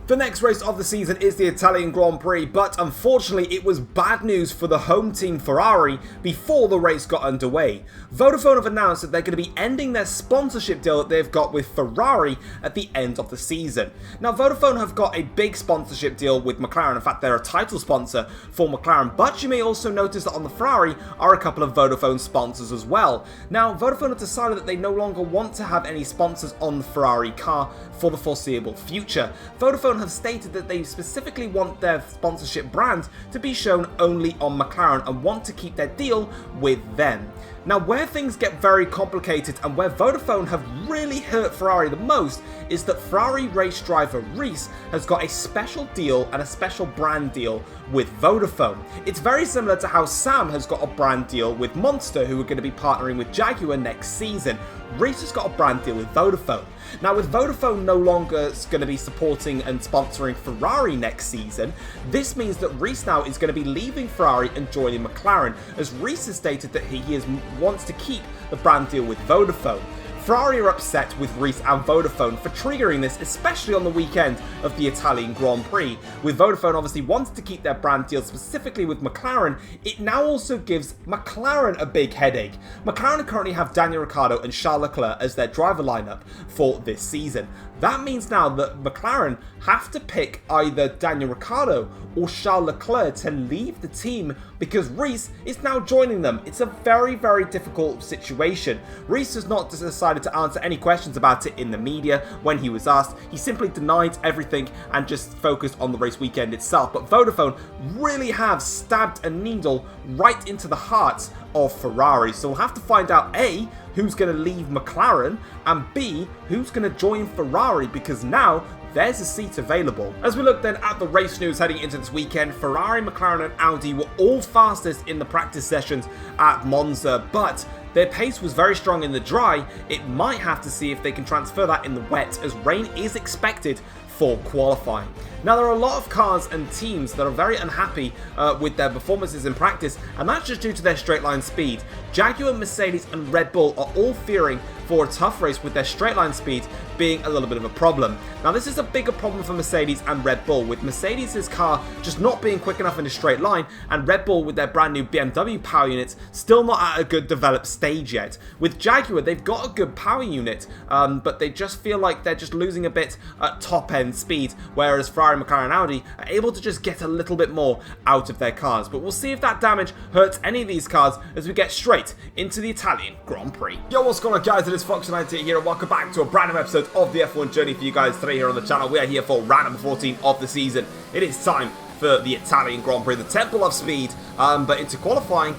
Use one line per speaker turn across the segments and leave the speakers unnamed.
The next race of the season is the Italian Grand Prix, but unfortunately it was bad news for the home team Ferrari before the race got underway. Vodafone have announced that they're going to be ending their sponsorship deal that they've got with Ferrari at the end of the season. Now Vodafone have got a big sponsorship deal with McLaren, in fact they're a title sponsor for McLaren, but you may also notice that on the Ferrari are a couple of Vodafone sponsors as well. Now Vodafone have decided that they no longer want to have any sponsors on the Ferrari car for the foreseeable future. Vodafone have stated that they specifically want their sponsorship brand to be shown only on McLaren and want to keep their deal with them. Now where things get very complicated and where Vodafone have really hurt Ferrari the most is that Ferrari race driver Reese has got a special deal and a special brand deal with Vodafone. It's very similar to how Sam has got a brand deal with Monster, who are going to be partnering with Jaguar next season. Reese has got a brand deal with Vodafone. Now with Vodafone no longer going to be supporting and sponsoring Ferrari next season, this means that Reese now is going to be leaving Ferrari and joining McLaren, as Reese has stated that he wants to keep the brand deal with Vodafone. Ferrari are upset with Reese and Vodafone for triggering this, especially on the weekend of the Italian Grand Prix. With Vodafone obviously wanting to keep their brand deal specifically with McLaren, it now also gives McLaren a big headache. McLaren currently have Daniel Ricciardo and Charles Leclerc as their driver lineup for this season. That means now that McLaren have to pick either Daniel Ricciardo or Charles Leclerc to leave the team because Reese is now joining them. It's a very, very difficult situation. Reese has not decided to answer any questions about it in the media when he was asked. He simply denied everything and just focused on the race weekend itself. But Vodafone really have stabbed a needle right into the heart of Ferrari. So we'll have to find out A, who's going to leave McLaren, and B, who's going to join Ferrari, because now there's a seat available. As we look then at the race news heading into this weekend, Ferrari, McLaren and Audi were all fastest in the practice sessions at Monza, but their pace was very strong in the dry. It might have to see if they can transfer that in the wet, as rain is expected for qualifying. Now there are a lot of cars and teams that are very unhappy with their performances in practice, and that's just due to their straight line speed. Jaguar, Mercedes and Red Bull are all fearing for a tough race, with their straight line speed being a little bit of a problem. Now this is a bigger problem for Mercedes and Red Bull, with Mercedes' car just not being quick enough in a straight line, and Red Bull with their brand new BMW power units still not at a good developed stage yet. With Jaguar, they've got a good power unit, but they just feel like they're just losing a bit at top end speed, whereas Ferrari, McLaren and Audi are able to just get a little bit more out of their cars. But we'll see if that damage hurts any of these cars as we get straight into the Italian Grand Prix. Yo, what's going on guys, it is Foxydude here and welcome back to a brand new episode of the F1 journey for you guys today here on the channel. We are here for round number 14 of the season. It is time for the Italian Grand Prix, the Temple of Speed, but into qualifying,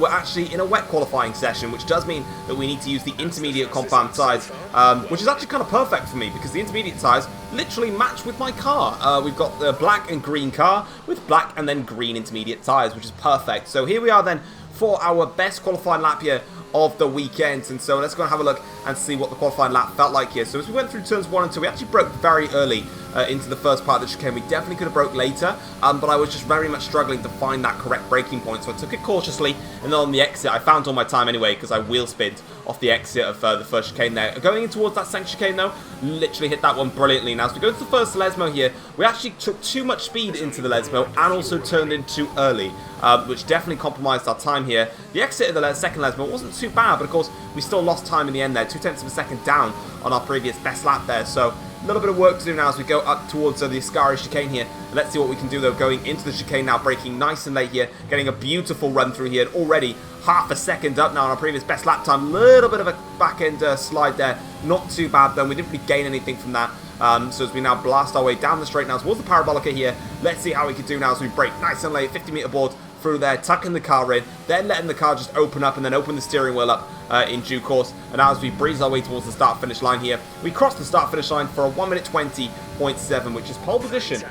we're actually in a wet qualifying session, which does mean that we need to use the intermediate compound tyres, which is actually kind of perfect for me because the intermediate tyres literally match with my car. We've got the black and green car with black and then green intermediate tyres, which is perfect. So here we are then for our best qualifying lap here of the weekend, and so let's go and have a look and see what the qualifying lap felt like here. So as we went through turns 1 and 2, we actually broke very early into the first part of the chicane. We definitely could have broke later, but I was just very much struggling to find that correct braking point, so I took it cautiously, and then on the exit I found all my time anyway because I wheel spinned off the exit of the first chicane there. Going in towards that second chicane though, literally hit that one brilliantly. Now as we go to the first Lesmo here, we actually took too much speed into the Lesmo and also turned in too early, which definitely compromised our time here. The exit of the second Lesmo wasn't too bad, but of course we still lost time in the end there, 0.2 of a second down on our previous best lap there. So a little bit of work to do now as we go up towards the Ascari chicane here. Let's see what we can do though going into the chicane now, braking nice and late here, getting a beautiful run through here, already half a second up now on our previous best lap time. Little bit of a back end slide there, not too bad though, we didn't really gain anything from that. So as we now blast our way down the straight now towards the Parabolica here, let's see how we can do now as we brake nice and late, 50-meter board through there, tucking the car in, then letting the car just open up and then open the steering wheel up in due course. And now as we breeze our way towards the start-finish line here, we cross the start-finish line for a 1 minute 20.7, which is pole position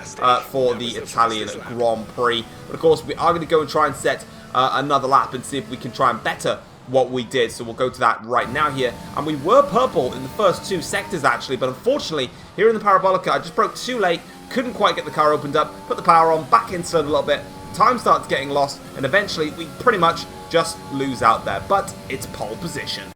for the Italian Grand Prix. But of course, we are going to go and try and set another lap and see if we can try and better what we did. So we'll go to that right now here. And we were purple in the first 2 sectors actually, but unfortunately, here in the Parabolica, I just broke too late, couldn't quite get the car opened up, put the power on, back in slowed a little bit, time starts getting lost, and eventually we pretty much just lose out there, but it's pole position.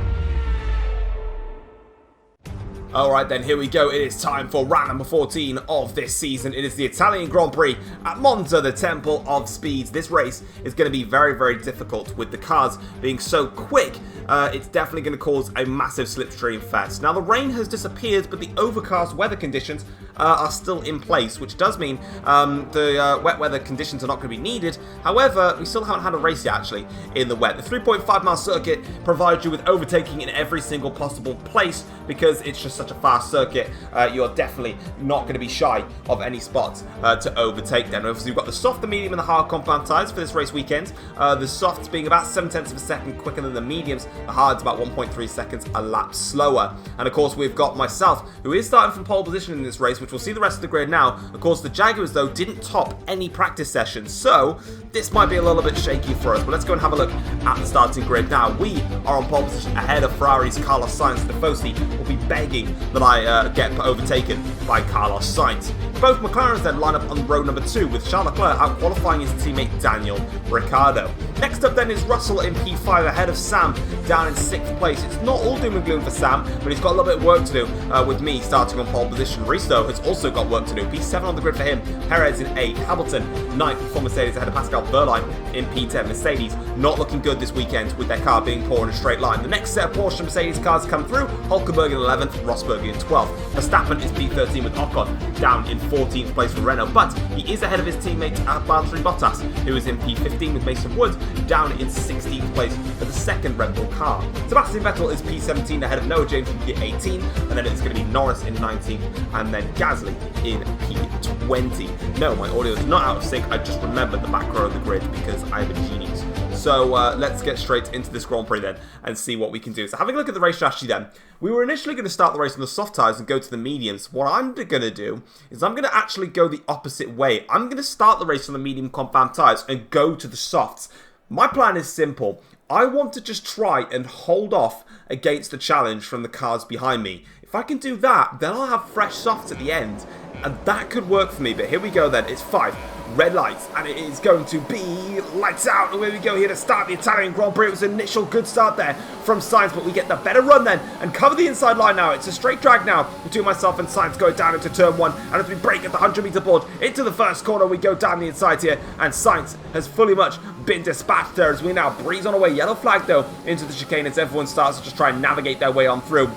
Alright then, here we go. It is time for round number 14 of this season. It is the Italian Grand Prix at Monza, the Temple of Speeds. This race is going to be very, very difficult with the cars being so quick. It's definitely going to cause a massive slipstream fest. Now, the rain has disappeared, but the overcast weather conditions are still in place, which does mean the wet weather conditions are not going to be needed. However, we still haven't had a race yet, actually, in the wet. The 3.5-mile circuit provides you with overtaking in every single possible place because it's just such a fast circuit. You're definitely not going to be shy of any spots to overtake them. Obviously, we've got the soft, the medium, and the hard compound tyres for this race weekend. The softs being about 0.7 of a second quicker than the mediums. The hard's about 1.3 seconds a lap slower. And of course, we've got myself, who is starting from pole position in this race, which we'll see the rest of the grid now. Of course, the Jaguars, though, didn't top any practice sessions, so this might be a little bit shaky for us. But let's go and have a look at the starting grid now. We are on pole position ahead of Ferrari's Carlos Sainz. Tifosi will be begging that I get overtaken by Carlos Sainz. Both McLarens then line up on row number 2, with Charles Leclerc out qualifying his teammate Daniel Ricciardo. Next up then is Russell in P5 ahead of Sam down in 6th place. It's not all doom and gloom for Sam, but he's got a little bit of work to do with me starting on pole position. Risto has also got work to do. P7 on the grid for him, Perez in 8, Hamilton 9th for Mercedes ahead of Pascal Wehrlein in P10. Mercedes not looking good this weekend with their car being poor in a straight line. The next set of Porsche Mercedes cars come through, Hulkenberg in 11th, Rosberg in 12th. Verstappen is P13 with Ocon down in 14th place for Renault, but he is ahead of his teammate Valtteri Bottas, who is in P15 with Mason Wood down in 16th place for the second Red Bull car. Sebastian Vettel is P17 ahead of Noah James in P18, and then it's going to be Norris in 19th, and then Gasly in P20. No, my audio is not out of sync. I just remembered the back row of the grid because I'm a genius. So let's get straight into this Grand Prix then and see what we can do. So having a look at the race strategy then, we were initially going to start the race on the soft tyres and go to the mediums. What I'm going to do is I'm going to actually go the opposite way. I'm going to start the race on the medium compound tyres and go to the softs. My plan is simple. I want to just try and hold off against the challenge from the cars behind me. If I can do that, then I'll have fresh softs at the end, and that could work for me. But here we go then. It's 5 red lights, and it is going to be lights out. Away we go here to start the Italian Grand Prix. It was an initial good start there from Sainz, but we get the better run then and cover the inside line now. It's a straight drag now between myself and Sainz going down into turn 1, and as we break at the 100-meter board into the first corner, we go down the inside here, and Sainz has fully much been dispatched there as we now breeze on away. Yellow flag though into the chicane as everyone starts to just try and navigate their way on through.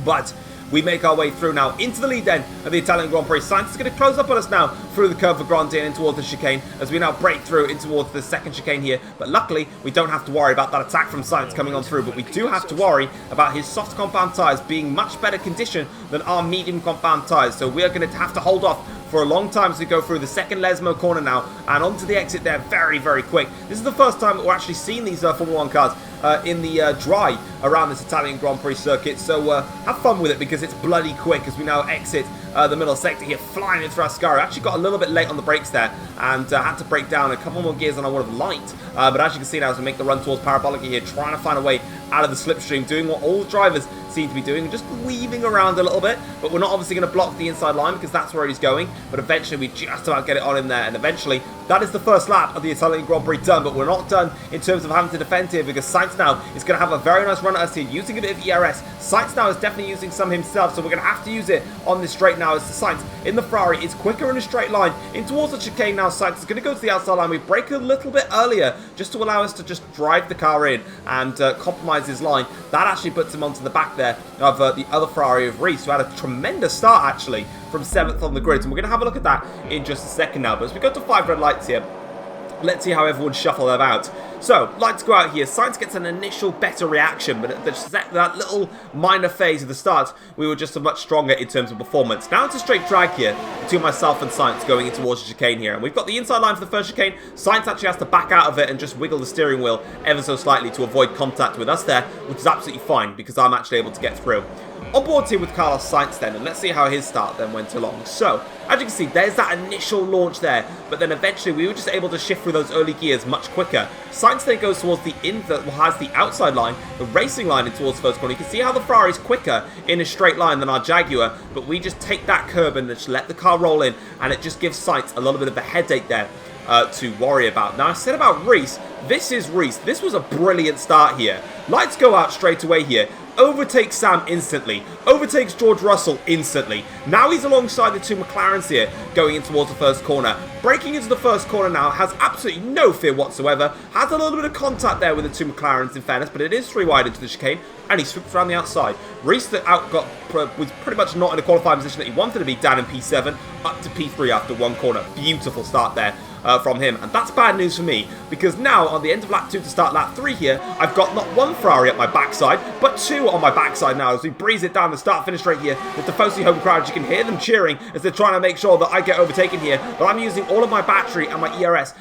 But we make our way through now into the lead then of the Italian Grand Prix. Sainz is going to close up on us now through the curve for Grande and in towards the chicane as we now break through in towards the second chicane here. But luckily, we don't have to worry about that attack from Sainz coming on through. But we do have to worry about his soft compound tyres being much better condition than our medium compound tyres. So we are going to have to hold off for a long time as we go through the second Lesmo corner now and onto the exit there very, very quick. This is the first time that we're actually seeing these Formula 1 cars in the dry around this Italian Grand Prix circuit, so have fun with it because it's bloody quick as we now exit the middle sector here, flying in through Ascari. Actually got a little bit late on the brakes there and had to break down a couple more gears than I would have liked, but as you can see now as we make the run towards Parabolica here, trying to find a way out of the slipstream, doing what all the drivers seem to be doing, just weaving around a little bit, but we're not obviously going to block the inside line because that's where he's going, but eventually we just about get it on him there, and eventually that is the first lap of the Italian Grand Prix done, but we're not done in terms of having to defend here because Sainz now is going to have a very nice run at us here, using a bit of ERS. Sainz now is definitely using some himself, so we're going to have to use it on this straight now as Sainz in the Ferrari is quicker in a straight line in towards the chicane now. Sainz is going to go to the outside line. We brake a little bit earlier just to allow us to just drive the car in and compromise his line. That actually puts him onto the back there of the other Ferrari of Reese, who had a tremendous start actually from 7th on the grid, and we're going to have a look at that in just a second now. But as we go to 5 red lights here, let's see how everyone shuffle them out. So, lights go out here. Sainz gets an initial better reaction, but at that little minor phase of the start, we were just much stronger in terms of performance. Now it's a straight drag here between myself and Sainz going in towards the chicane here. And we've got the inside line for the first chicane. Sainz actually has to back out of it and just wiggle the steering wheel ever so slightly to avoid contact with us there, which is absolutely fine because I'm actually able to get through. On board here with Carlos Sainz then, and let's see how his start then went along. So, as you can see, there's that initial launch there, but then eventually we were just able to shift through those early gears much quicker. Sainz then goes towards the has the outside line, the racing line in towards first corner. You can see how the Ferrari is quicker in a straight line than our Jaguar, but we just take that curb and just let the car roll in, and it just gives Sainz a little bit of a headache there to worry about. Now, I said about Reese, this is Reese. This was a brilliant start here. Lights go out straight away here. overtakes Sam instantly, overtakes George Russell instantly. Now he's alongside the two McLarens here, going in towards the first corner. Breaking into the first corner now, has absolutely no fear whatsoever, has a little bit of contact there with the two McLarens in fairness, but it is 3 wide into the chicane, and he swoops around the outside. Reese that was pretty much not in a qualifying position that he wanted to be, down in P7, up to P3 after one corner. Beautiful start there. From him, and that's bad news for me, because now on the end of lap 2 to start lap 3 here, I've got not one Ferrari at my backside, but 2 on my backside now as we breeze it down the start-finish straight here with the Foxy home crowd. You can hear them cheering as they're trying to make sure that I get overtaken here, but I'm using all of my battery and my ERS,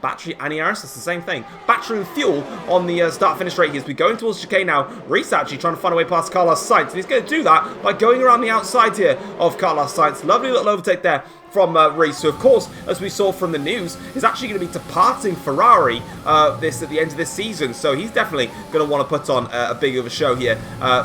battery and ERS, that's the same thing, battery and fuel on the start-finish straight here as we go in towards chicane now. Reese actually trying to find a way past Carlos Sainz, and he's going to do that by going around the outside here of Carlos Sainz. Lovely little overtake there from Reese, who of course, as we saw from the news, is actually going to be departing Ferrari at the end of this season, so he's definitely going to want to put on a big of a show here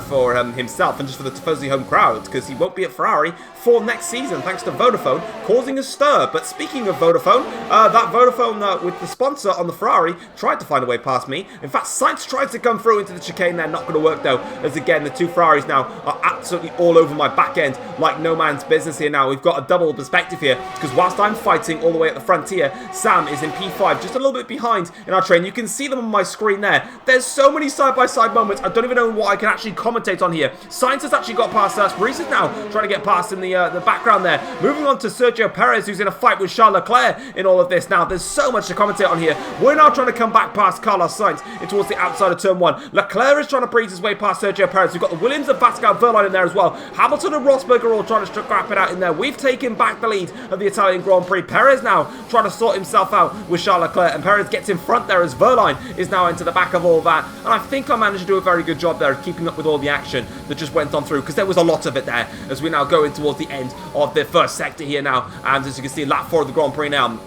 for himself and just for the Tifosi home crowd, because he won't be at Ferrari for next season thanks to Vodafone causing a stir. But speaking of Vodafone, that Vodafone with the sponsor on the Ferrari tried to find a way past me. In fact, Sainz tried to come through into the chicane there, not going to work though, as again the two Ferraris now are absolutely all over my back end like no man's business here now. We've got a double perspective here, because whilst I'm fighting all the way at the frontier, Sam is in P5, just a little bit behind in our train. You can see them on my screen there. There's so many side-by-side moments. I don't even know what I can actually commentate on here. Sainz has actually got past us. Reese is now trying to get past in the background there. Moving on to Sergio Perez, who's in a fight with Charles Leclerc in all of this now. There's so much to commentate on here. We're now trying to come back past Carlos Sainz in towards the outside of turn 1. Leclerc is trying to breeze his way past Sergio Perez. We've got the Williams and Pascal Wehrlein in there as well. Hamilton and Rosberg are all trying to scrap it out in there. We've taken back the lead of the Italian Grand Prix. Perez now trying to sort himself out with Charles Leclerc, and Perez gets in front there as Wehrlein is now into the back of all that. And I think I managed to do a very good job there of keeping up with all the action that just went on through, because there was a lot of it there as we now go in towards the end of the first sector here now. And as you can see, lap 4 of the Grand Prix now.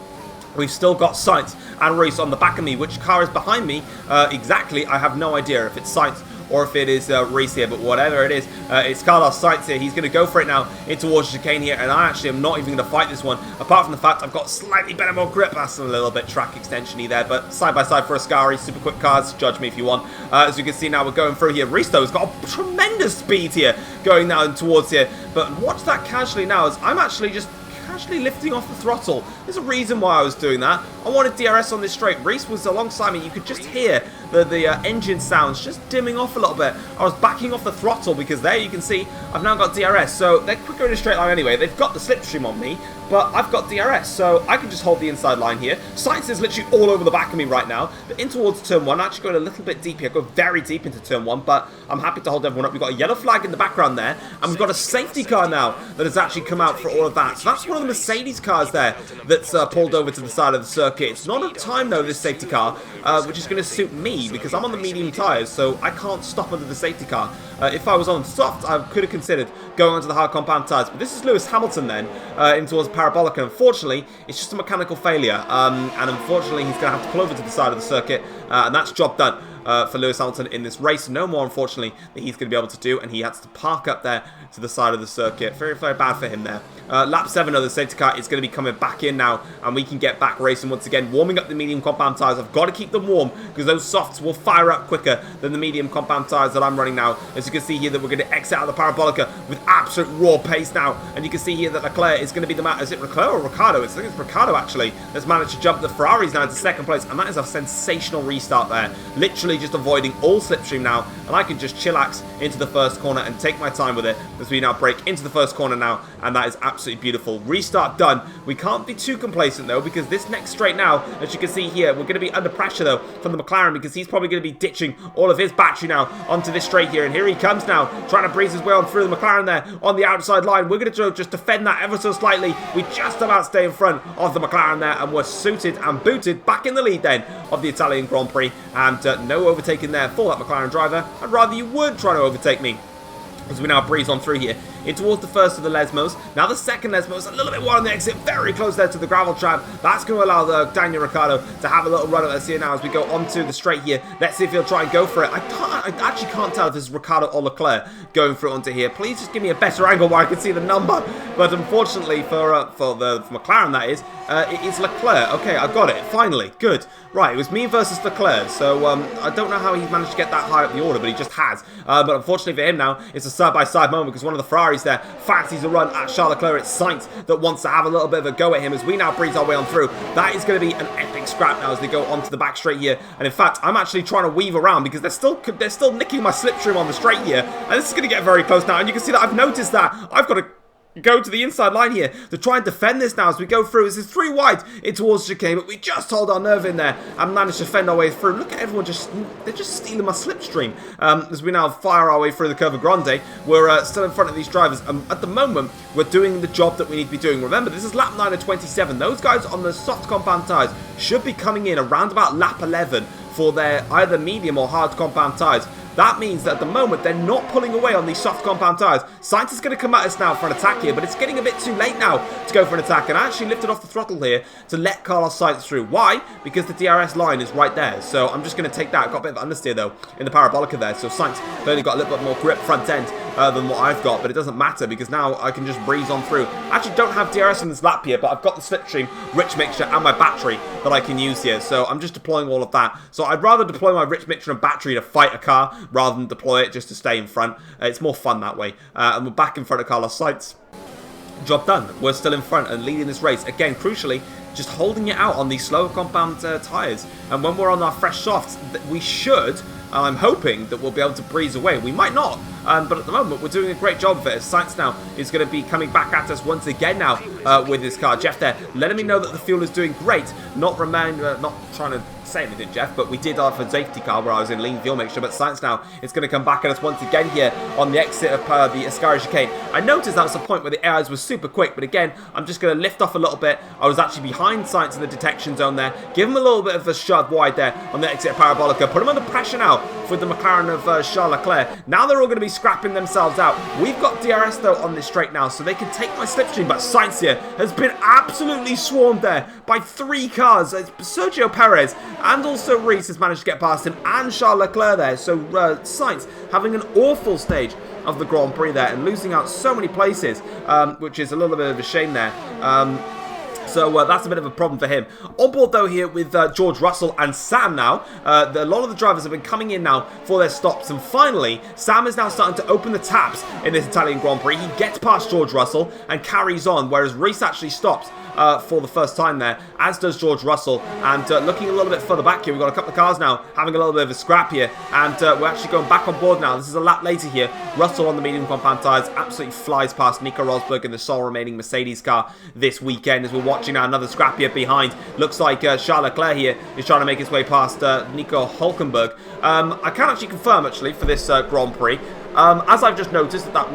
We've still got Sainz and Reese on the back of me. Which car is behind me exactly, I have no idea if it's Sainz or if it is Reese here, but whatever it is, it's Carlos Sainz here. He's going to go for it now in towards chicane here, and I actually am not even going to fight this one, apart from the fact I've got slightly better, more grip. That's a little bit track extension-y there, but side by side for Ascari, super quick cars, judge me if you want. As you can see now, we're going through here. Reese, though, has got a tremendous speed here, going now towards here, but watch that casually now, as I'm actually just casually lifting off the throttle. There's a reason why I was doing that. I wanted DRS on this straight. Reese was alongside me. You could just hear the engine sounds just dimming off a little bit. I was backing off the throttle because there you can see I've now got DRS. So they're quicker in a straight line anyway. They've got the slipstream on me, but I've got DRS, so I can just hold the inside line here. Sainz is literally all over the back of me right now. But in towards turn 1, I'm actually going a little bit deep here. I go very deep into turn 1, but I'm happy to hold everyone up. We've got a yellow flag in the background there, and we've got a safety car now that has actually come out for all of that. So that's one of the Mercedes cars there that's pulled over to the side of the circuit. It's not a time though, this safety car, which is going to suit me because I'm on the medium tyres, so I can't stop under the safety car. If I was on soft, I could have considered going onto the hard compound tyres, but this is Lewis Hamilton then, in towards Parabolica. Unfortunately, it's just a mechanical failure, and unfortunately he's going to have to pull over to the side of the circuit, and that's job done. For Lewis Hamilton in this race. No more, unfortunately, that he's going to be able to do, and he has to park up there to the side of the circuit. Very, very bad for him there. Lap 7 of the safety car is going to be coming back in now, and we can get back racing once again, warming up the medium compound tyres. I've got to keep them warm because those softs will fire up quicker than the medium compound tyres that I'm running now. As you can see here that we're going to exit out of the Parabolica with absolute raw pace now, and you can see here that Leclerc is going to be the man. Is it Leclerc or Ricciardo? I think it's Ricciardo actually that's managed to jump the Ferraris now into second place, and that is a sensational restart there. Literally just avoiding all slipstream now, and I can just chillax into the first corner and take my time with it as we now break into the first corner now, and that is absolutely beautiful. Restart done. We can't be too complacent though, because this next straight now, as you can see here, we're going to be under pressure though from the McLaren, because he's probably going to be ditching all of his battery now onto this straight here, and here he comes now, trying to breeze his way on through the McLaren there on the outside line. We're going to just defend that ever so slightly. We just about stay in front of the McLaren there, and we're suited and booted back in the lead then of the Italian Grand Prix, and no overtaking there for that McLaren driver. I'd rather you weren't trying to overtake me, as we now breeze on through here in towards the first of the Lesmos. Now the second Lesmos, a little bit wide on the exit, very close there to the gravel trap. That's going to allow Daniel Ricciardo to have a little run at us here now as we go onto the straight here. Let's see if he'll try and go for it. I actually can't tell if this is Ricciardo or Leclerc going through onto here. Please just give me a better angle where I can see the number. But unfortunately for McLaren, that is, it is Leclerc. Okay, I got it. Finally. Good. Right, it was me versus Leclerc. So I don't know how he's managed to get that high up the order, but he just has. But unfortunately for him now, it's a side-by-side moment because one of the Ferraris there fancies a run at Charles Leclerc. It's Sainz that wants to have a little bit of a go at him as we now breeze our way on through. That is going to be an epic scrap now as they go onto the back straight here. And in fact, I'm actually trying to weave around because they're still nicking my slipstream on the straight here. And this is going to get very close now. And you can see that I've noticed that I've got to go to the inside line here to try and defend this now as we go through. This is 3 wide in towards chicane, but we just hold our nerve in there and manage to fend our way through. Look at everyone they're just stealing my slipstream as we now fire our way through the Curva Grande. We're still in front of these drivers. At the moment, we're doing the job that we need to be doing. Remember, this is lap 9 of 27. Those guys on the soft compound tyres should be coming in around about lap 11 for their either medium or hard compound tyres. That means that at the moment, they're not pulling away on these soft compound tyres. Sainz is going to come at us now for an attack here, but it's getting a bit too late now to go for an attack. And I actually lifted off the throttle here to let Carlos Sainz through. Why? Because the DRS line is right there. So I'm just going to take that. Got a bit of understeer, though, in the Parabolica there. So Sainz has only got a little bit more grip front end than what I've got, but it doesn't matter because now I can just breeze on through. I actually don't have DRS in this lap here, but I've got the slipstream, rich mixture, and my battery that I can use here. So I'm just deploying all of that. So I'd rather deploy my rich mixture and battery to fight a car rather than deploy it just to stay in front. It's more fun that way. And we're back in front of Carlos Sainz. Job done. We're still in front and leading this race. Again, crucially, just holding it out on these slower compound tyres. And when we're on our fresh softs, we should, and I'm hoping that we'll be able to breeze away. We might not, but at the moment, we're doing a great job of it. As Sainz now is going to be coming back at us once again now with this car. Jeff there letting me know that the fuel is doing great. Not trying to say anything, Jeff, but we did for safety car where I was in lean fuel mixture. But Sainz now is going to come back at us once again here on the exit of the Ascari chicane. I noticed that was the point where the airs was super quick, but again, I'm just going to lift off a little bit. I was actually behind Sainz in the detection zone there. Give him a little bit of a shove wide there on the exit of Parabolica. Put him under pressure now with the McLaren of Charles Leclerc. Now they're all going to be scrapping themselves out. We've got DRS though on this straight now, so they can take my slipstream, but Sainz here has been absolutely swarmed there by 3 cars. It's Sergio Perez and also Reese has managed to get past him and Charles Leclerc there. So Sainz having an awful stage of the Grand Prix there and losing out so many places, which is a little bit of a shame there. So that's a bit of a problem for him. On board though here with George Russell and Sam now. A lot of the drivers have been coming in now for their stops. And finally, Sam is now starting to open the taps in this Italian Grand Prix. He gets past George Russell and carries on, whereas Reese actually stops for the first time there, as does George Russell. And looking a little bit further back here, we've got a couple of cars now having a little bit of a scrap here. And we're actually going back on board now. This is a lap later here. Russell on the medium compound tyres absolutely flies past Nico Rosberg in the sole remaining Mercedes car this weekend as we're watching now another scrap here behind. Looks like Charles Leclerc here is trying to make his way past Nico Hülkenberg. I can actually confirm actually for this Grand Prix. As I've just noticed that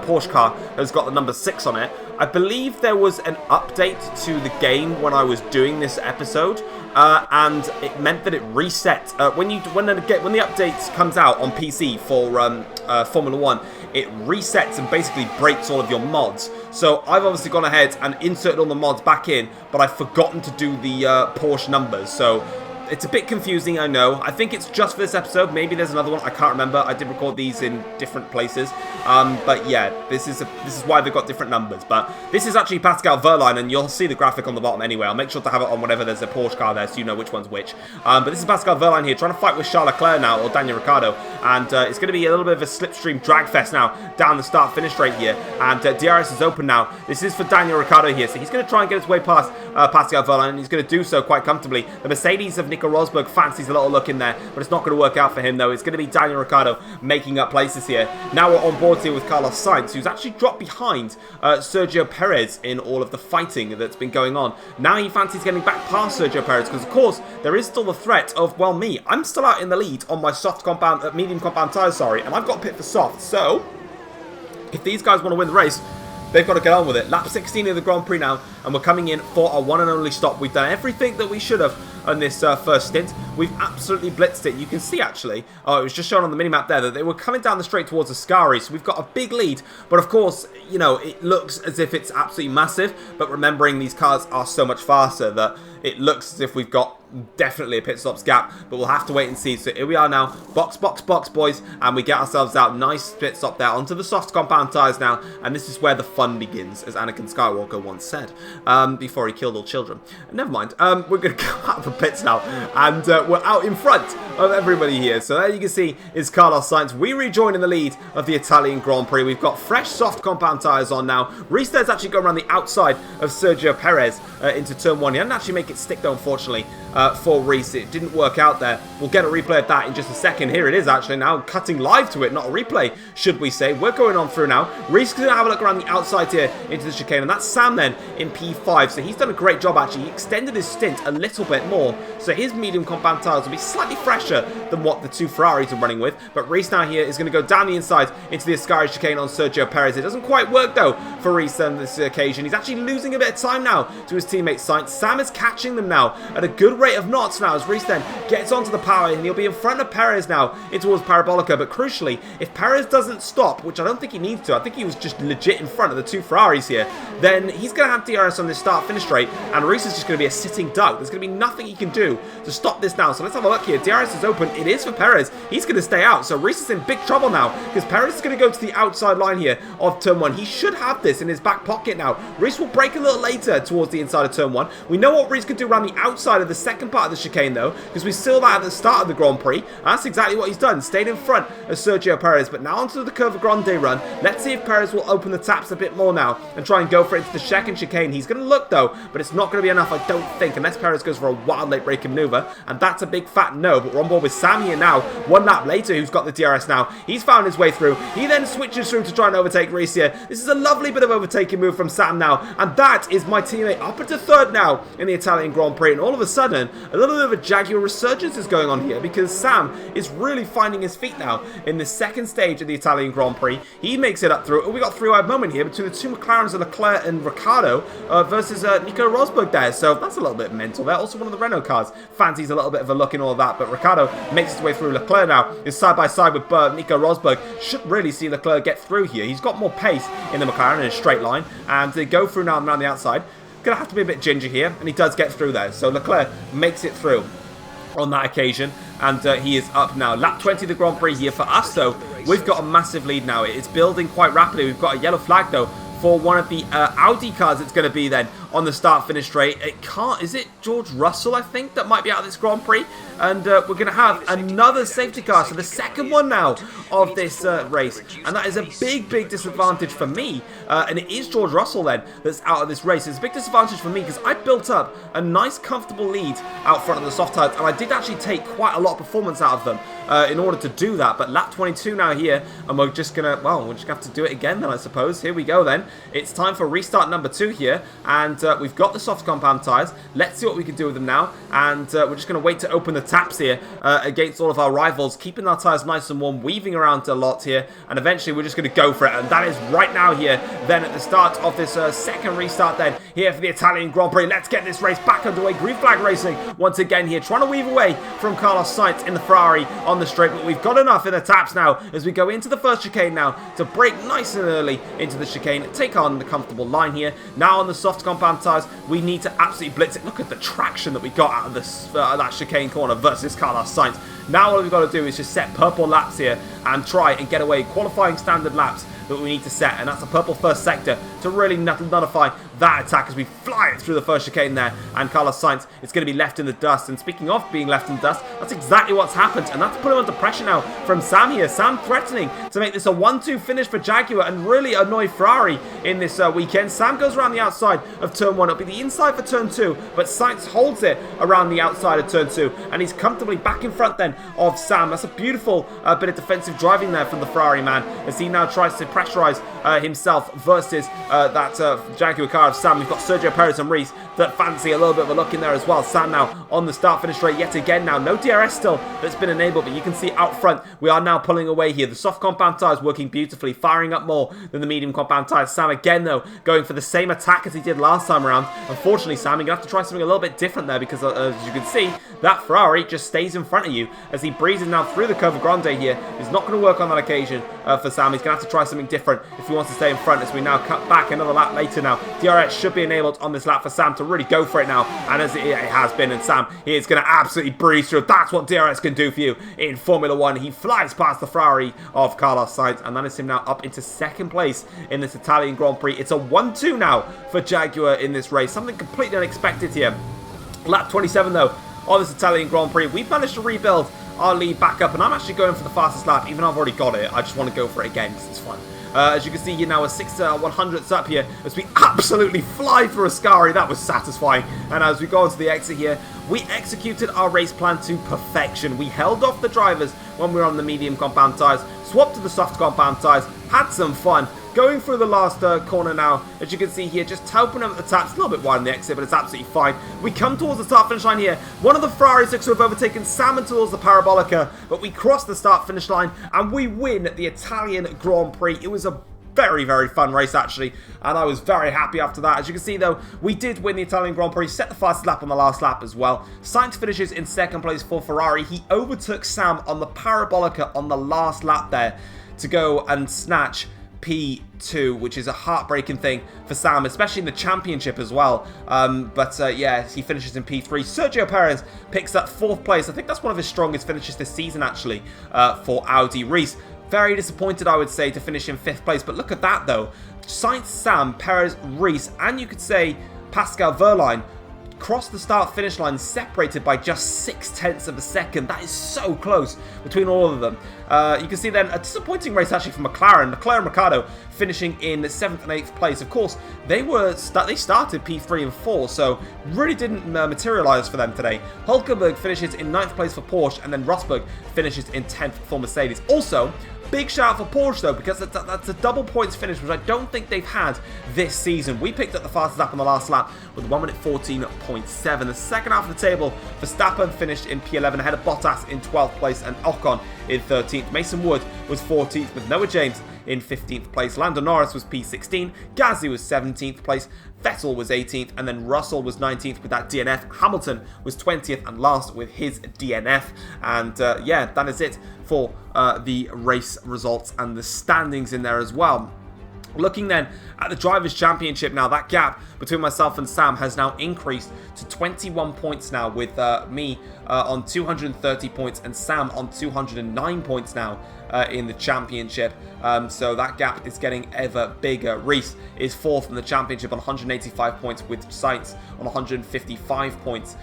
Porsche car has got the number 6 on it. I believe there was an update to the game when I was doing this episode, and it meant that it reset when the update comes out on PC for Formula 1. It resets and basically breaks all of your mods. So I've obviously gone ahead and inserted all the mods back in, but I've forgotten to do the Porsche numbers. So it's a bit confusing, I know. I think it's just for this episode. Maybe there's another one. I can't remember. I did record these in different places. But yeah, this is why they've got different numbers. But this is actually Pascal Wehrlein, and you'll see the graphic on the bottom anyway. I'll make sure to have it on whenever there's a Porsche car there so you know which one's which. But this is Pascal Wehrlein here trying to fight with Charles Leclerc now, or Daniel Ricciardo. And it's going to be a little bit of a slipstream drag fest now down the start-finish straight here. And DRS is open now. This is for Daniel Ricciardo here. So he's going to try and get his way past Pascal Wehrlein, and he's going to do so quite comfortably. The Mercedes of Nico Rosberg fancies a little look in there, but it's not going to work out for him though. It's going to be Daniel Ricciardo making up places here. Now we're on board here with Carlos Sainz, who's actually dropped behind Sergio Perez in all of the fighting that's been going on. Now he fancies getting back past Sergio Perez because, of course, there is still the threat of, well, me. I'm still out in the lead on my medium compound tyres, and I've got pit for soft. So if these guys want to win the race, they've got to get on with it. Lap 16 of the Grand Prix now, and we're coming in for our one and only stop. We've done everything that we should have on this first stint. We've absolutely blitzed it. You can see, actually, it was just shown on the minimap there that they were coming down the straight towards Ascari, so we've got a big lead. But of course, you know, it looks as if it's absolutely massive, but remembering these cars are so much faster that it looks as if we've got definitely a pit stops gap, but we'll have to wait and see. So here we are now, box, box, box, boys, and we get ourselves out. Nice pit stop there onto the soft compound tyres now, and this is where the fun begins, as Anakin Skywalker once said, before he killed all children. Never mind, we're going to go out of the pits now, and we're out in front of everybody here. So there you can see is Carlos Sainz. We rejoin in the lead of the Italian Grand Prix. We've got fresh soft compound tyres on now. Reese there's actually going around the outside of Sergio Perez into turn 1. He didn't actually make it stick though, unfortunately, for Reese. It didn't work out there. We'll get a replay of that in just a second. Here it is actually now, cutting live to it, not a replay, should we say. We're going on through now. Reese is going to have a look around the outside here into the chicane, and that's Sam then in P5. So he's done a great job actually. He extended his stint a little bit more, so his medium compound tyres will be slightly fresher than what the two Ferraris are running with. But Reese now here is going to go down the inside into the Ascari chicane on Sergio Perez. It doesn't quite work though for Reese on this occasion. He's actually losing a bit of time now to his teammate Sainz. Sam is catching them now at a good rate of knots now as Reese then gets onto the power, and he'll be in front of Perez now in towards Parabolica. But crucially, if Perez doesn't stop, which I don't think he needs to, I think he was just legit in front of the two Ferraris here, then he's going to have DRS on this start-finish straight, and Reese is just going to be a sitting duck. There's going to be nothing he can do to stop this now. So let's have a look here. DRS is open. It is for Perez. He's going to stay out. So Reese is in big trouble now because Perez is going to go to the outside line here of turn 1. He should have this in his back pocket now. Reese will brake a little later towards the inside of turn 1. We know what Reese can do around the outside of the second part of the chicane though, because we saw that at the start of the Grand Prix. And that's exactly what he's done. Stayed in front of Sergio Perez. But now onto the Curva Grande run. Let's see if Perez will open the taps a bit more now and try and go for it into the second chicane. He's going to look though, but it's not going to be enough, I don't think, unless Perez goes for a wild late braking maneuver. And that's a big fat no. But we're on board with Sam here now. One lap later, who's got the DRS now. He's found his way through. He then switches through to try and overtake Reese here. This is a lovely bit of overtaking move from Sam now. And that is my teammate up into third now in the Italian Grand Prix. And all of a sudden, a little bit of a Jaguar resurgence is going on here because Sam is really finding his feet now in the second stage of the Italian Grand Prix. He makes it up through. Oh, we got a three-wide moment here between the two McLarens of Leclerc and Ricciardo versus Nico Rosberg there. So that's a little bit mental there. Also one of the Renault cars fancies a little bit of a look in all of that. But Ricciardo makes his way through. Leclerc now is side by side with Nico Rosberg. Should really see Leclerc get through here. He's got more pace in the McLaren in a straight line. And they go through now and around the outside. Gonna have to be a bit ginger here, and he does get through there. So Leclerc makes it through on that occasion, and he is up now. Lap 20 of the Grand Prix here. For us though, we've got a massive lead now. It's building quite rapidly. We've got a yellow flag though for one of the Audi cars. It's going to be then on the start finish straight. It can't, is it George Russell, I think, that might be out of this Grand Prix? And we're going to have another safety car, so the second one now of this race, and that is a big disadvantage for me. And it is George Russell then that's out of this race. It's a big disadvantage for me because I built up a nice comfortable lead out front of the soft tyres, and I did actually take quite a lot of performance out of them in order to do that. But lap 22 now here, and we're just going to, well, we're just going to have to do it again then, I suppose. Here we go then. It's time for restart number 2 here, and we've got the soft compound tyres. Let's see what we can do with them now, and we're just going to wait to open the taps here against all of our rivals, keeping our tyres nice and warm, weaving around a lot here, and eventually we're just going to go for it, and that is right now here then at the start of this second restart then here for the Italian Grand Prix. Let's get this race back underway. Green flag racing once again here, trying to weave away from Carlos Sainz in the Ferrari on the straight, but we've got enough in the taps now as we go into the first chicane now to break nice and early into the chicane, take on the comfortable line here. Now on the soft compound tyres, we need to absolutely blitz it. Look at the traction that we got out of this that chicane corner versus Carlos Sainz. Now all we've got to do is just set purple laps here and try and get away qualifying standard laps that we need to set, and that's a purple first sector to really nullify that attack as we fly it through the first chicane there, and Carlos Sainz is going to be left in the dust. And speaking of being left in the dust, that's exactly what's happened, and that's put him under pressure now from Sam here. Sam threatening to make this a 1-2 finish for Jaguar and really annoy Ferrari in this weekend. Sam goes around the outside of turn 1. It'll be the inside for turn 2, but Sainz holds it around the outside of turn 2, and he's comfortably back in front then of Sam. That's a beautiful bit of defensive driving there from the Ferrari man as he now tries to pressurize himself versus that Jaguar car of Sam. We've got Sergio Perez and Reese that fancy a little bit of a look in there as well. Sam now on the start-finish straight yet again now. No DRS still that's been enabled, but you can see out front we are now pulling away here. The soft compound tyres working beautifully, firing up more than the medium compound tyres. Sam again though going for the same attack as he did last time around. Unfortunately, Sam, you're going to have to try something a little bit different there because as you can see, that Ferrari just stays in front of you as he breezes now through the Curva Grande here. It's not going to work on that occasion for Sam. He's going to have to try something different if he wants to stay in front as we now cut back another lap later now. DRS should be enabled on this lap for Sam to really go for it now, and as it has been, and Sam he is going to absolutely breeze through. That's what DRS can do for you in Formula 1. He flies past the Ferrari of Carlos Sainz, and that is him now up into second place in this Italian Grand Prix. It's a 1-2 now for Jaguar in this race, something completely unexpected here. Lap 27 though on this Italian Grand Prix, we've managed to rebuild our lead back up, and I'm actually going for the fastest lap, even though I've already got it. I just want to go for it again because it's fun. As you can see here now, a 6/100ths up here as we absolutely fly through Ascari. That was satisfying. And as we go onto the exit here, we executed our race plan to perfection. We held off the drivers when we were on the medium compound tyres, swapped to the soft compound tyres, had some fun. Going through the last corner now, as you can see here, just open up the taps, a little bit wide on the exit, but it's absolutely fine. We come towards the start-finish line here. One of the Ferraris looks to have overtaken Sam towards the Parabolica, but we cross the start-finish line and we win the Italian Grand Prix. It was a very, very fun race actually, and I was very happy after that. As you can see though, we did win the Italian Grand Prix, set the fastest lap on the last lap as well. Sainz finishes in second place for Ferrari. He overtook Sam on the Parabolica on the last lap there to go and snatch P2, which is a heartbreaking thing for Sam, especially in the championship as well. Yeah, he finishes in P3. Sergio Perez picks up fourth place. I think that's one of his strongest finishes this season actually for Audi. Reese, very disappointed I would say to finish in fifth place, but look at that though. Sainz, Sam, Perez, Reese, and you could say Pascal Wehrlein crossed the start-finish line separated by just 0.6 of a second. That is so close between all of them. You can see then a disappointing race actually for McLaren. McLaren Ricciardo finishing in 7th and 8th place. Of course, they started P3 and 4, so really didn't materialise for them today. Hulkenberg finishes in 9th place for Porsche, and then Rosberg finishes in 10th for Mercedes. Also, big shout out for Porsche though, because that's a double points finish, which I don't think they've had this season. We picked up the fastest lap on the last lap with 1 minute 14.7. The second half of the table, Verstappen finished in P11 ahead of Bottas in 12th place and Ocon in 13th. Mason Wood was 14th with Noah James in 15th place. Lando Norris was P16, Gasly was 17th place, Vettel was 18th, and then Russell was 19th with that DNF. Hamilton was 20th and last with his DNF. And yeah, that is it for the race results and the standings in there as well. Looking then at the Drivers' Championship now, that gap between myself and Sam has now increased to 21 points now, with me on 230 points and Sam on 209 points now in the championship. So that gap is getting ever bigger. Reese is 4th in the championship on 185 points with Sainz on 155 points.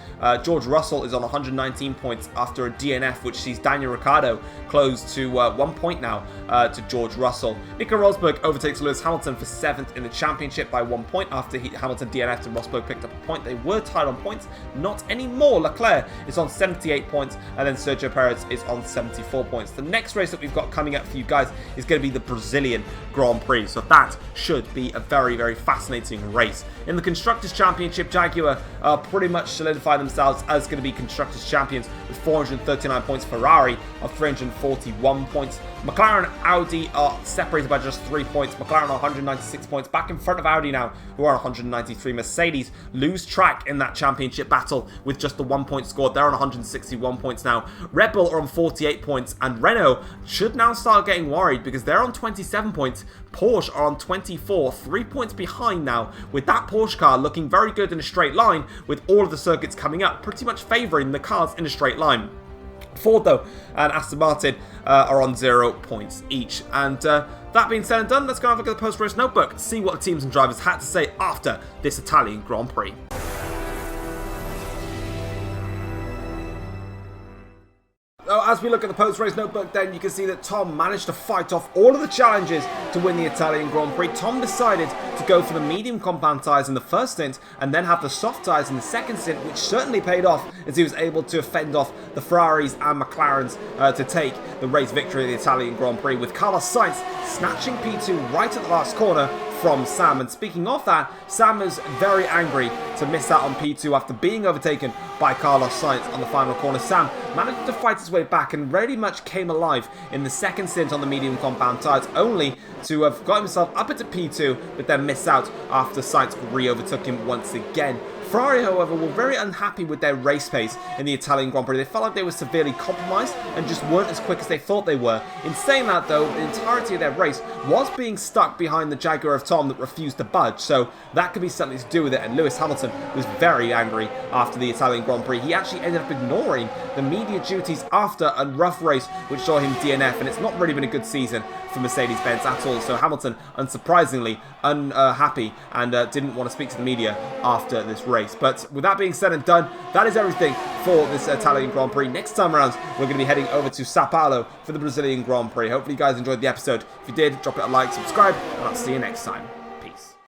George Russell is on 119 points after a DNF, which sees Daniel Ricciardo close to 1 point now to George Russell. Nico Rosberg overtakes Lewis Hamilton for 7th in the championship by 1 point after Hamilton DNF'd and Rosberg picked up a point. They were tied on points, not anymore. Leclerc is on 78 points, and then Sergio Perez is on 74 points. The next race that we've got coming up for you guys is going to be the Brazilian Grand Prix, so that should be a very, very fascinating race. In the Constructors' Championship, Jaguar pretty much solidify themselves as going to be Constructors' Champions with 439 points. Ferrari are 341 points. McLaren and Audi are separated by just 3 points. McLaren are 196 points, back in front of Audi now, who are 193. Mercedes lose track in that championship battle with just the 1 point scored. They're on 161 points now. Red Bull are on 48 points, and Renault should now start getting worried because they're on 27 points. Porsche are on 24, 3 points behind now, with that Porsche car looking very good in a straight line, with all of the circuits coming up, pretty much favouring the cars in a straight line. Ford though and Aston Martin are on 0 points each. And that being said and done, let's go have a look at the post-race notebook, see what the teams and drivers had to say after this Italian Grand Prix. as we look at the post-race notebook, then you can see that Tom managed to fight off all of the challenges to win the Italian Grand Prix. Tom decided to go for the medium compound tyres in the first stint and then have the soft tyres in the second stint, which certainly paid off as he was able to fend off the Ferraris and McLarens to take the race victory of the Italian Grand Prix, with Carlos Sainz snatching P2 right at the last corner from Sam. And speaking of that, Sam was very angry to miss out on P2 after being overtaken by Carlos Sainz on the final corner. Sam managed to fight his way back and very much came alive in the second stint on the medium compound tyres, only to have got himself up into P2 but then miss out after Sainz re-overtook him once again. Ferrari, however, were very unhappy with their race pace in the Italian Grand Prix. They felt like they were severely compromised and just weren't as quick as they thought they were. In saying that, though, the entirety of their race was being stuck behind the Jaguar of Tom that refused to budge, so that could be something to do with it, and Lewis Hamilton was very angry after the Italian Grand Prix. He actually ended up ignoring the media duties after a rough race, which saw him DNF, and it's not really been a good season for Mercedes-Benz at all, so Hamilton, unsurprisingly, unhappy and didn't want to speak to the media after this race. But with that being said and done, that is everything for this Italian Grand Prix. Next time around, we're going to be heading over to Sao Paulo for the Brazilian Grand Prix. Hopefully you guys enjoyed the episode. If you did, drop it a like, subscribe, and I'll see you next time.